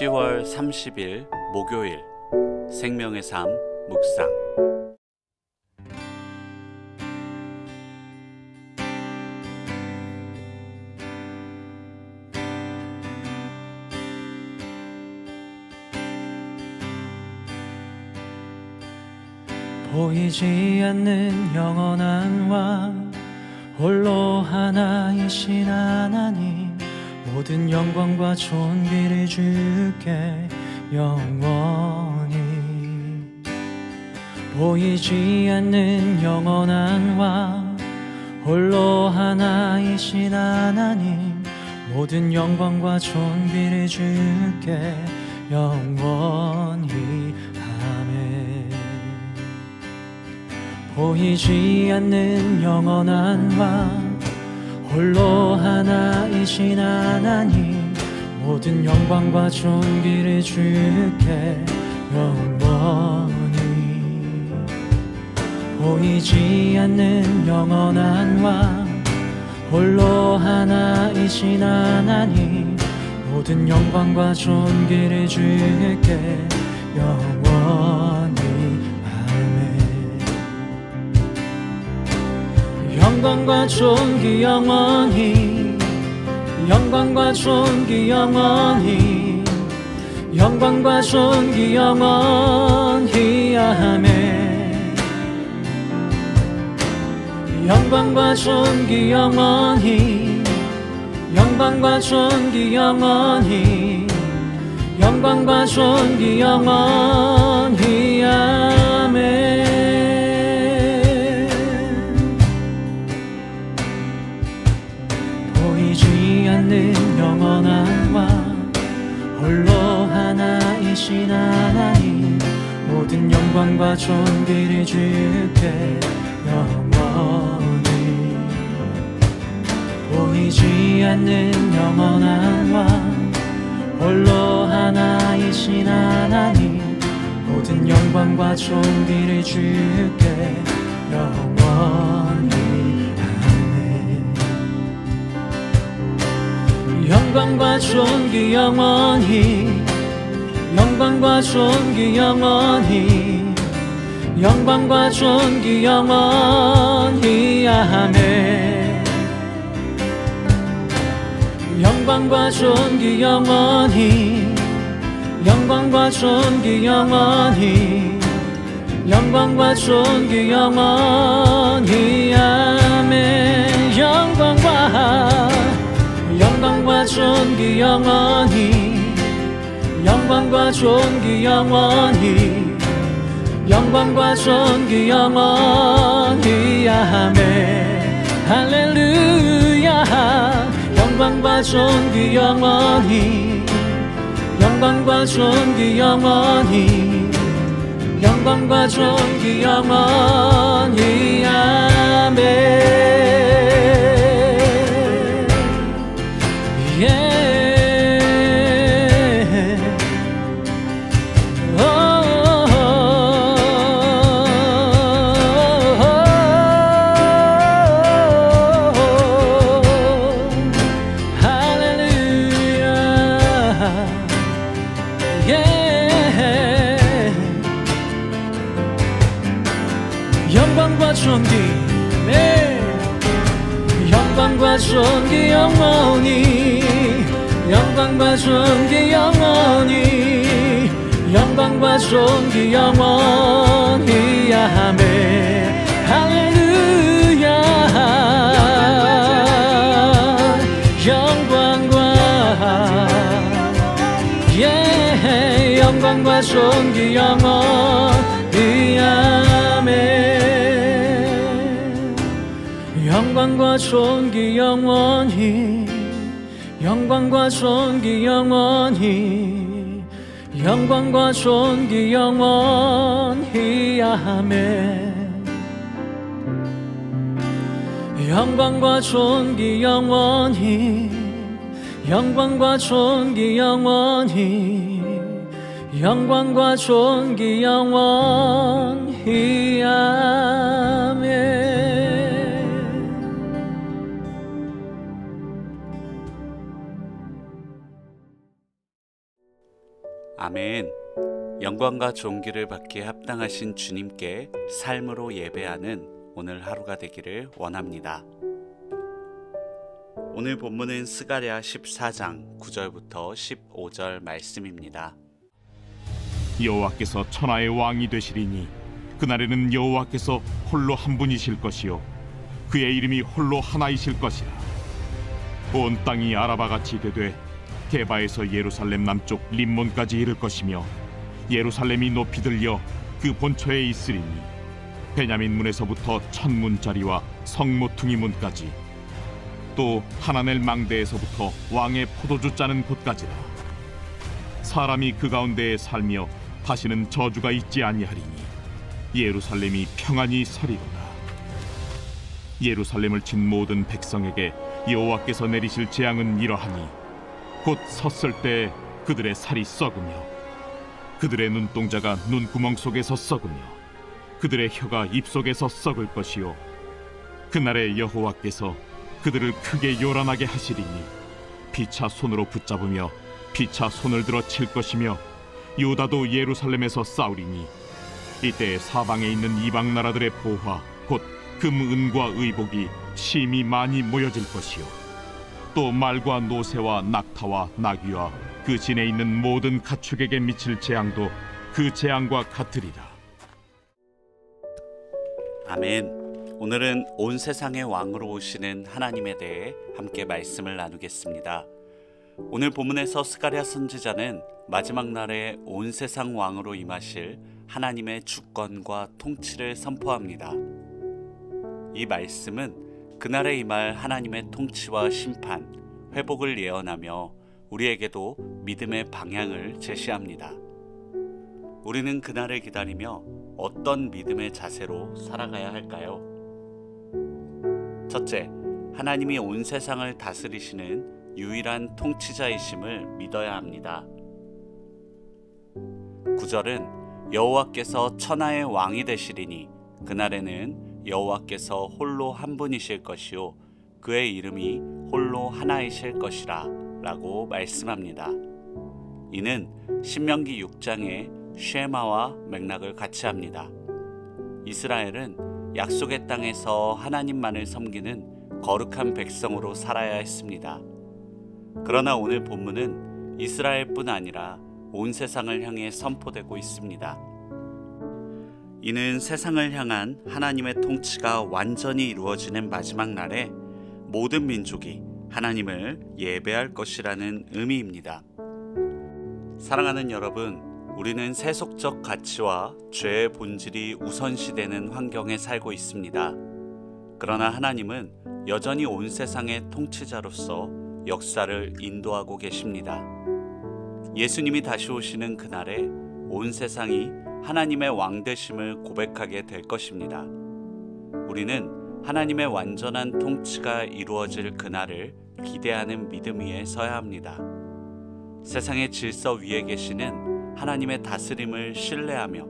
10월 30일 목요일 생명의 삶 묵상. 보이지 않는 영원한 왕, 홀로 하나이신 하나님, 모든 영광과 존귀를 주께 영원히. 보이지 않는 영원한 왕, 홀로 하나이신 하나님, 모든 영광과 존귀를 주께 영원히. 아멘. 보이지 않는 영원한 왕, 홀로 하나이신 하나님, 모든 영광과 존귀를 주께 영원히. 보이지 않는 영원한 왕, 홀로 하나이신 하나님, 모든 영광과 존귀를 주께 영원히. 영광과 존귀 영원히, 영광과 존귀 영원히, 영광과 존귀 영원히. 아멘. 영광과 존귀 영원히, 영광과 존귀 영원히, 영광과 존귀 영원히. 아멘. 않는 영원한 왕, 홀로 하나이신 하나님, 모든 영광과 존귀를 주께 영원히. 보이지 않는 영원한 왕, 홀로 하나이신 하나님, 모든 영광과 존귀를 주께 영원히. 영광과 존귀 영원히, 영광과 존귀 영원히, 영광과 존귀 영원히. 아멘. 영광과 존귀 영원히, 영광과 존귀 영원히, 영광과 존귀 영원히. 아멘. 영광과 존귀 영원히, 영광과 존귀 영원히, 영광과 존귀 영원히. 아멘. 할렐루야. 영광과 존귀 영원히, 영광과 존귀 영원히, 영광과 존귀 영원히. 아멘. 영광과 존귀, 네. 영광과 존귀 영원히, 영광과 존귀 영원히, 영광과 존귀 영원히. 아멘. 할렐루야. 영광과 존귀 영원히. 아멘. 영광과 존귀 영원히, 영광과 존귀 영원히, 영광과 존귀 영원히. 아멘. 영광과 존귀 영원히, 영광과 존귀 영원히, 영광과 존귀 영원히. 아멘. 아멘. 영광과 존귀를 받기에 합당하신 주님께 삶으로 예배하는 오늘 하루가 되기를 원합니다. 오늘 본문은 스가랴 14장 9절부터 15절 말씀입니다. 여호와께서 천하의 왕이 되시리니 그날에는 여호와께서 홀로 한 분이실 것이요 그의 이름이 홀로 하나이실 것이라. 온 땅이 아라바같이 되되 게바에서 예루살렘 남쪽 림몬까지 이를 것이며 예루살렘이 높이 들려 그 본처에 있으리니 베냐민 문에서부터 천문짜리와 성모퉁이 문까지 또 하나넬 망대에서부터 왕의 포도주 짜는 곳까지라. 사람이 그 가운데에 살며 다시는 저주가 있지 아니하리니 예루살렘이 평안히 서리로다. 예루살렘을 친 모든 백성에게 여호와께서 내리실 재앙은 이러하니 곧 섰을 때 그들의 살이 썩으며 그들의 눈동자가 눈구멍 속에서 썩으며 그들의 혀가 입속에서 썩을 것이요 그날에 여호와께서 그들을 크게 요란하게 하시리니 피차 손으로 붙잡으며 피차 손을 들어 칠 것이며 유다도 예루살렘에서 싸우리니 이때 사방에 있는 이방 나라들의 보화 곧 금, 은과 의복이 심히 많이 모여질 것이요 또 말과 노새와 낙타와 나귀와 그 진에 있는 모든 가축에게 미칠 재앙도 그 재앙과 같으리라. 아멘. 오늘은 온 세상의 왕으로 오시는 하나님에 대해 함께 말씀을 나누겠습니다. 오늘 본문에서 스가랴 선지자는 마지막 날에 온 세상 왕으로 임하실 하나님의 주권과 통치를 선포합니다. 이 말씀은 그날에 임할 하나님의 통치와 심판, 회복을 예언하며 우리에게도 믿음의 방향을 제시합니다. 우리는 그날을 기다리며 어떤 믿음의 자세로 살아가야 할까요? 첫째, 하나님이 온 세상을 다스리시는 유일한 통치자이심을 믿어야 합니다. 9절은 여호와께서 천하의 왕이 되시리니 그날에는 여호와께서 홀로 한 분이실 것이요 그의 이름이 홀로 하나이실 것이라 라고 말씀합니다. 이는 신명기 6장의 쉐마와 맥락을 같이 합니다. 이스라엘은 약속의 땅에서 하나님만을 섬기는 거룩한 백성으로 살아야 했습니다. 그러나 오늘 본문은 이스라엘뿐 아니라 온 세상을 향해 선포되고 있습니다. 이는 세상을 향한 하나님의 통치가 완전히 이루어지는 마지막 날에 모든 민족이 하나님을 예배할 것이라는 의미입니다. 사랑하는 여러분, 우리는 세속적 가치와 죄의 본질이 우선시되는 환경에 살고 있습니다. 그러나 하나님은 여전히 온 세상의 통치자로서 역사를 인도하고 계십니다. 예수님이 다시 오시는 그날에 온 세상이 하나님의 왕 되심을 고백하게 될 것입니다. 우리는 하나님의 완전한 통치가 이루어질 그날을 기대하는 믿음 위에 서야 합니다. 세상의 질서 위에 계시는 하나님의 다스림을 신뢰하며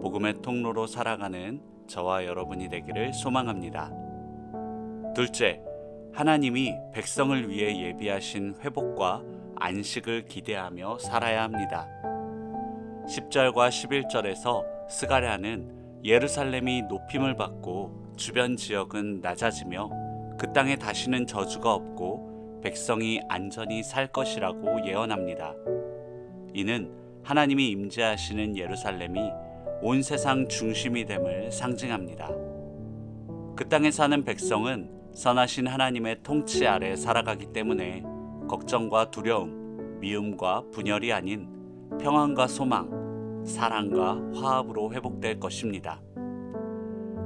복음의 통로로 살아가는 저와 여러분이 되기를 소망합니다. 둘째, 하나님이 백성을 위해 예비하신 회복과 안식을 기대하며 살아야 합니다. 10절과 11절에서 스가랴는 예루살렘이 높임을 받고 주변 지역은 낮아지며 그 땅에 다시는 저주가 없고 백성이 안전히 살 것이라고 예언합니다. 이는 하나님이 임재하시는 예루살렘이 온 세상 중심이 됨을 상징합니다. 그 땅에 사는 백성은 선하신 하나님의 통치 아래 살아가기 때문에 걱정과 두려움, 미움과 분열이 아닌 평안과 소망, 사랑과 화합으로 회복될 것입니다.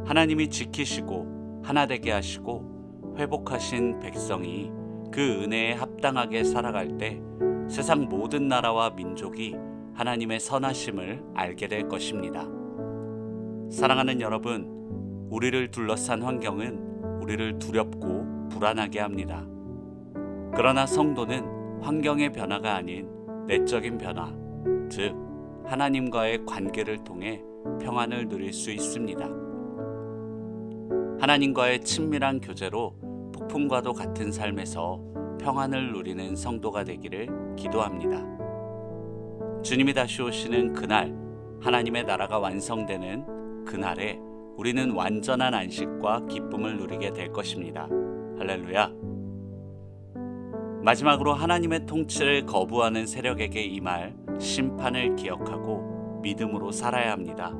하나님이 지키시고 하나 되게 하시고 회복하신 백성이 그 은혜에 합당하게 살아갈 때 세상 모든 나라와 민족이 하나님의 선하심을 알게 될 것입니다. 사랑하는 여러분, 우리를 둘러싼 환경은 우리를 두렵고 불안하게 합니다. 그러나 성도는 환경의 변화가 아닌 내적인 변화, 즉 하나님과의 관계를 통해 평안을 누릴 수 있습니다. 하나님과의 친밀한 교제로 폭풍과도 같은 삶에서 평안을 누리는 성도가 되기를 기도합니다. 주님이 다시 오시는 그날, 하나님의 나라가 완성되는 그날에 우리는 완전한 안식과 기쁨을 누리게 될 것입니다. 할렐루야. 마지막으로 하나님의 통치를 거부하는 세력에게 임할 심판을 기억하고 믿음으로 살아야 합니다.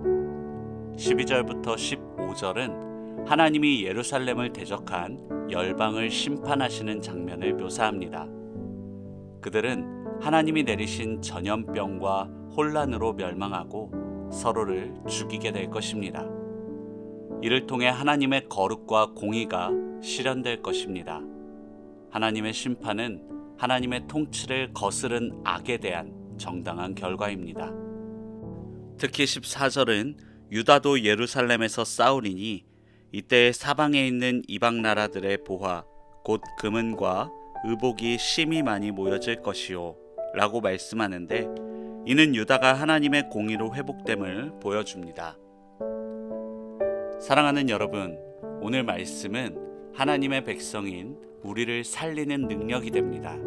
12절부터 15절은 하나님이 예루살렘을 대적한 열방을 심판하시는 장면을 묘사합니다. 그들은 하나님이 내리신 전염병과 혼란으로 멸망하고 서로를 죽이게 될 것입니다. 이를 통해 하나님의 거룩과 공의가 실현될 것입니다. 하나님의 심판은 하나님의 통치를 거스른 악에 대한 정당한 결과입니다. 특히 14절은 유다도 예루살렘에서 싸우리니 이때 사방에 있는 이방 나라들의 보화 곧 금은과 의복이 심히 많이 모여질 것이요 라고 말씀하는데, 이는 유다가 하나님의 공의로 회복됨을 보여줍니다. 사랑하는 여러분, 오늘 말씀은 하나님의 백성인 우리를 살리는 능력이 됩니다.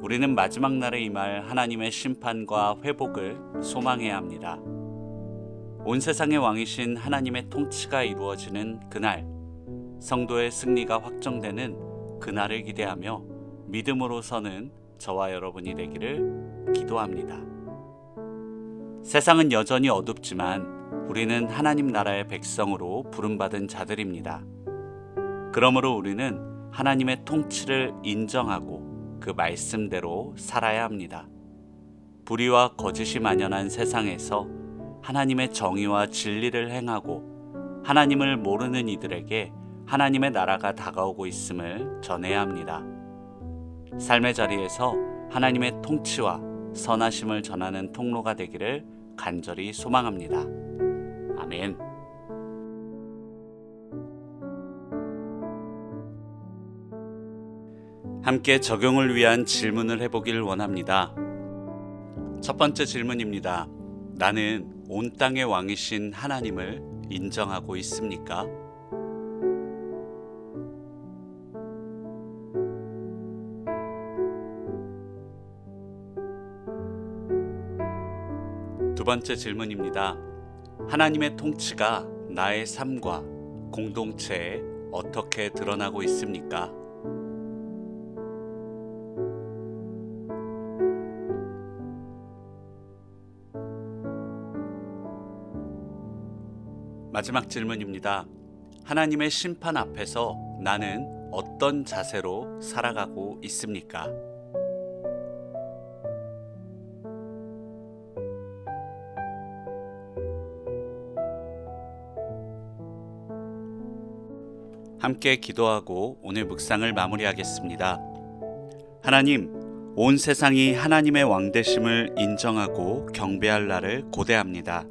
우리는 마지막 날에 임할 하나님의 심판과 회복을 소망해야 합니다. 온 세상의 왕이신 하나님의 통치가 이루어지는 그날, 성도의 승리가 확정되는 그날을 기대하며 믿음으로 서는 저와 여러분이 되기를 기도합니다. 세상은 여전히 어둡지만 우리는 하나님 나라의 백성으로 부름받은 자들입니다. 그러므로 우리는 하나님의 통치를 인정하고 그 말씀대로 살아야 합니다. 불의와 거짓이 만연한 세상에서 하나님의 정의와 진리를 행하고 하나님을 모르는 이들에게 하나님의 나라가 다가오고 있음을 전해야 합니다. 삶의 자리에서 하나님의 통치와 선하심을 전하는 통로가 되기를 간절히 소망합니다. 아멘. 함께 적용을 위한 질문을 해보길 원합니다. 첫 번째 질문입니다. 나는 온 땅의 왕이신 하나님을 인정하고 있습니까? 두 번째 질문입니다. 하나님의 통치가 나의 삶과 공동체에 어떻게 드러나고 있습니까? 마지막 질문입니다. 하나님의 심판 앞에서 나는 어떤 자세로 살아가고 있습니까? 함께 기도하고 오늘 묵상을 마무리하겠습니다. 하나님, 온 세상이 하나님의 왕되심을 인정하고 경배할 날을 고대합니다.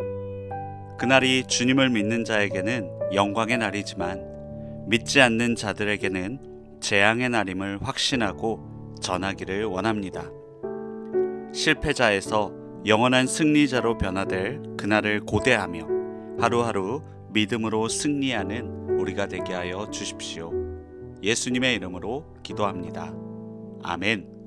그날이 주님을 믿는 자에게는 영광의 날이지만 믿지 않는 자들에게는 재앙의 날임을 확신하고 전하기를 원합니다. 실패자에서 영원한 승리자로 변화될 그날을 고대하며 하루하루 믿음으로 승리하는 우리가 되게 하여 주십시오. 예수님의 이름으로 기도합니다. 아멘.